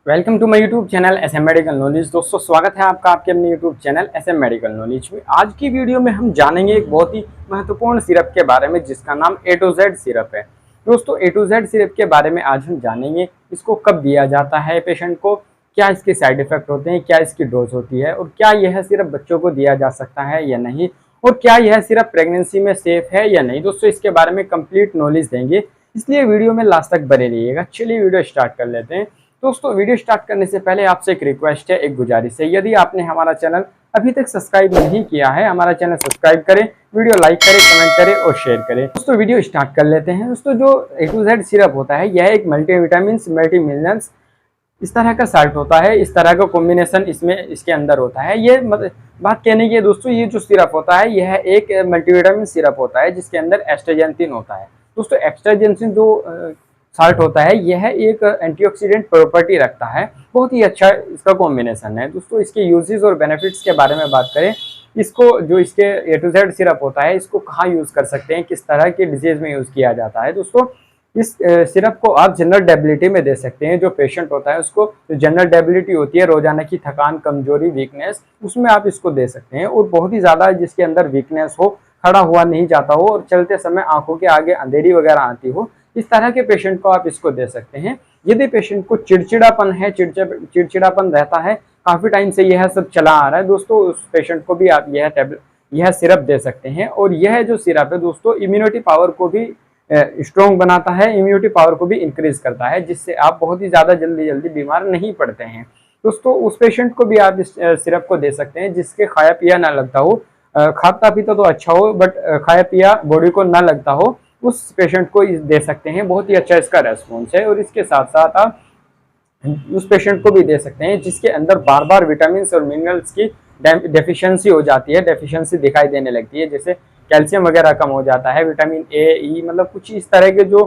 Welcome to my YouTube channel SM medical knowledge. दोस्तों स्वागत है आपका आपके अपने YouTube channel SM medical knowledge में। आज की वीडियो में हम जानेंगे एक बहुत ही महत्वपूर्ण सिरप के बारे में जिसका नाम ए टू जेड सिरप है। दोस्तों ए टू जेड सिरप के बारे में आज हम जानेंगे, इसको कब दिया जाता है पेशेंट को, क्या इसके साइड इफेक्ट होते हैं, क्या इसकी डोज होती है और क्या यह सिरप बच्चों को दिया जा सकता है या नहीं, और क्या यह सिरप प्रेगनेंसी में सेफ है या नहीं। दोस्तों इसके बारे में कंप्लीट नॉलेज देंगे, इसलिए वीडियो में लास्ट तक बने रहिएगा। चलिए वीडियो स्टार्ट कर लेते हैं। दोस्तों वीडियो स्टार्ट करने से पहले आपसे एक रिक्वेस्ट है, एक गुजारिश है, यदि आपने हमारा चैनल अभी तक सब्सक्राइब नहीं किया है, हमारा चैनल सब्सक्राइब करें, वीडियो लाइक करें, कमेंट करें और शेयर करें। दोस्तों वीडियो स्टार्ट कर लेते हैं। दोस्तों जो ए टू जेड सिरप होता है यह एक मल्टीविटामिन मल्टी मिनरल्स इस तरह का साल्ट होता है, इस तरह का कॉम्बिनेशन इसमें इसके अंदर होता है। ये बात कहने की है दोस्तों, ये जो सिरप होता है यह एक मल्टीविटामिन सिरप होता है जिसके अंदर एस्ट्राजेंथिन होता है। दोस्तों एस्ट्राजेंथिन जो साल्ट होता है यह एक एंटीऑक्सीडेंट प्रॉपर्टी रखता है, बहुत ही अच्छा इसका कॉम्बिनेशन है। दोस्तों इसके यूजेस और बेनिफिट्स के बारे में बात करें, इसको जो इसके ए टू जेड सिरप होता है इसको कहाँ यूज़ कर सकते हैं, किस तरह के डिजीज में यूज़ किया जाता है। दोस्तों इस सिरप को आप जनरल डेबिलिटी में दे सकते हैं। जो पेशेंट होता है उसको जो जनरल डेबिलिटी होती है, रोजाना की थकान, कमजोरी, वीकनेस, उसमें आप इसको दे सकते हैं। और बहुत ही ज़्यादा जिसके अंदर वीकनेस हो, खड़ा हुआ नहीं जाता हो और चलते समय आंखों के आगे अंधेरी वगैरह आती हो, इस तरह के पेशेंट को आप इसको दे सकते हैं। यदि पेशेंट को चिड़चिड़ापन है, चिड़चिड़ापन रहता है, काफ़ी टाइम से यह सब चला आ रहा है, दोस्तों उस पेशेंट को भी आप यह सिरप दे सकते हैं। और यह जो सिरप है दोस्तों इम्यूनिटी पावर को भी स्ट्रॉन्ग बनाता है, इम्यूनिटी पावर को भी इंक्रीज करता है, जिससे आप बहुत ही ज़्यादा जल्दी बीमार नहीं पड़ते हैं। दोस्तों उस पेशेंट को भी आप इस सिरप को दे सकते हैं जिसके खाया पिया ना लगता हो, खाता पीता तो अच्छा हो बट खाया पिया बॉडी को ना लगता हो, उस पेशेंट को दे सकते हैं। बहुत ही अच्छा इसका रेस्पॉन्स है। और इसके साथ साथ आप उस पेशेंट को भी दे सकते हैं जिसके अंदर बार बार विटामिन और मिनरल्स की डेफिशिएंसी हो जाती है, डेफिशिएंसी दिखाई देने लगती है, जैसे कैल्शियम वगैरह कम हो जाता है, विटामिन ए, ई, मतलब कुछ इस तरह के जो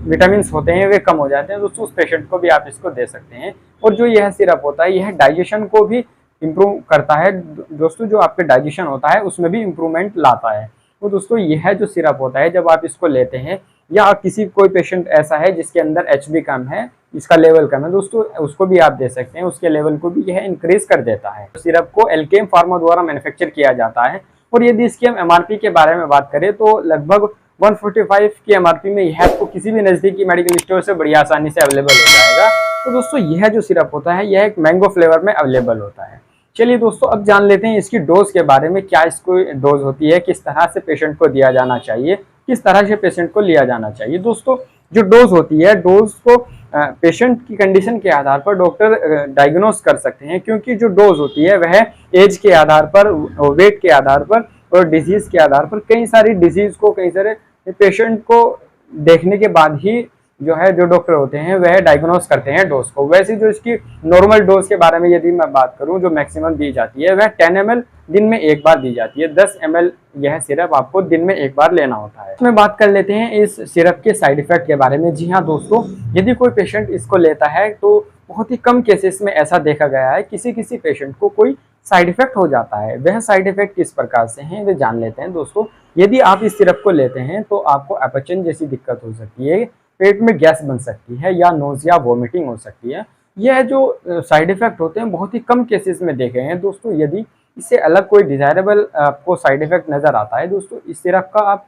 विटामिन होते हैं वे कम हो जाते हैं। दोस्तों उस पेशेंट को भी आप इसको दे सकते हैं। और जो यह सिरप होता है यह डाइजेशन को भी इम्प्रूव करता है। दोस्तों जो आपके डाइजेशन होता है उसमें भी इम्प्रूवमेंट लाता है। तो दोस्तों यह जो सिरप होता है जब आप इसको लेते हैं, या किसी कोई पेशेंट ऐसा है जिसके अंदर एचबी कम है, इसका लेवल कम है, दोस्तों उसको भी आप दे सकते हैं, उसके लेवल को भी यह इंक्रीज कर देता है। सिरप को एल्केम फार्मा द्वारा मैन्युफैक्चर किया जाता है। और यदि इसकी हम एमआरपी के बारे में बात करें तो लगभग 145 की एमआरपी में यह आपको किसी भी नज़दीकी मेडिकल स्टोर से बड़ी आसानी से अवेलेबल हो जाएगा। तो दोस्तों यह जो सिरप होता है यह एक मैंगो फ्लेवर में अवेलेबल होता है। चलिए दोस्तों अब जान लेते हैं इसकी डोज के बारे में, क्या इसको डोज होती है, किस तरह से पेशेंट को दिया जाना चाहिए, किस तरह से पेशेंट को लिया जाना चाहिए। दोस्तों जो डोज होती है, डोज को पेशेंट की कंडीशन के आधार पर डॉक्टर डायग्नोस कर सकते हैं, क्योंकि जो डोज होती है वह एज के आधार पर, वेट के आधार पर और डिजीज के आधार पर, कई सारी डिजीज को, कई सारे पेशेंट को देखने के बाद ही जो है जो डॉक्टर होते हैं वह डायग्नोस करते हैं डोज को। वैसे जो इसकी नॉर्मल डोज के बारे में यदि मैं बात करूं, जो मैक्सिमम दी जाती है वह 10 ml दिन में एक बार दी जाती है। 10 ml यह सिरप आपको दिन में एक बार लेना होता है। इसमें बात कर लेते हैं इस सिरप के साइड इफेक्ट के बारे में। जी हाँ दोस्तों, यदि कोई पेशेंट इसको लेता है तो बहुत ही कम केसेस में ऐसा देखा गया है, किसी पेशेंट को कोई साइड इफेक्ट हो जाता है। वह साइड इफेक्ट किस प्रकार से हैं वे जान लेते हैं। दोस्तों यदि आप इस सिरप को लेते हैं तो आपको अपचन जैसी दिक्कत हो सकती है, पेट में गैस बन सकती है या नोजिया, वोमिटिंग हो सकती है। यह जो साइड इफेक्ट होते हैं बहुत ही कम केसेस में देखे हैं। दोस्तों यदि इससे अलग कोई डिजायरेबल आपको साइड इफेक्ट नजर आता है, दोस्तों इस सिरप का आप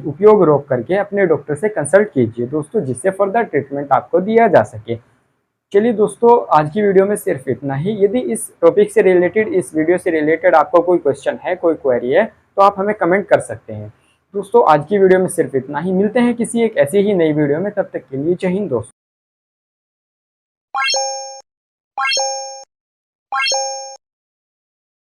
उपयोग रोक करके अपने डॉक्टर से कंसल्ट कीजिए दोस्तों, जिससे फर्दर ट्रीटमेंट आपको दिया जा सके। चलिए दोस्तों आज की वीडियो में सिर्फ इतना ही। यदि इस टॉपिक से रिलेटेड, इस वीडियो से रिलेटेड आपको कोई क्वेश्चन है, कोई क्वेरी है, तो आप हमें कमेंट कर सकते हैं। दोस्तों आज की वीडियो में सिर्फ इतना ही। मिलते हैं किसी एक ऐसी ही नई वीडियो में, तब तक के लिए जय हिंद दोस्तों।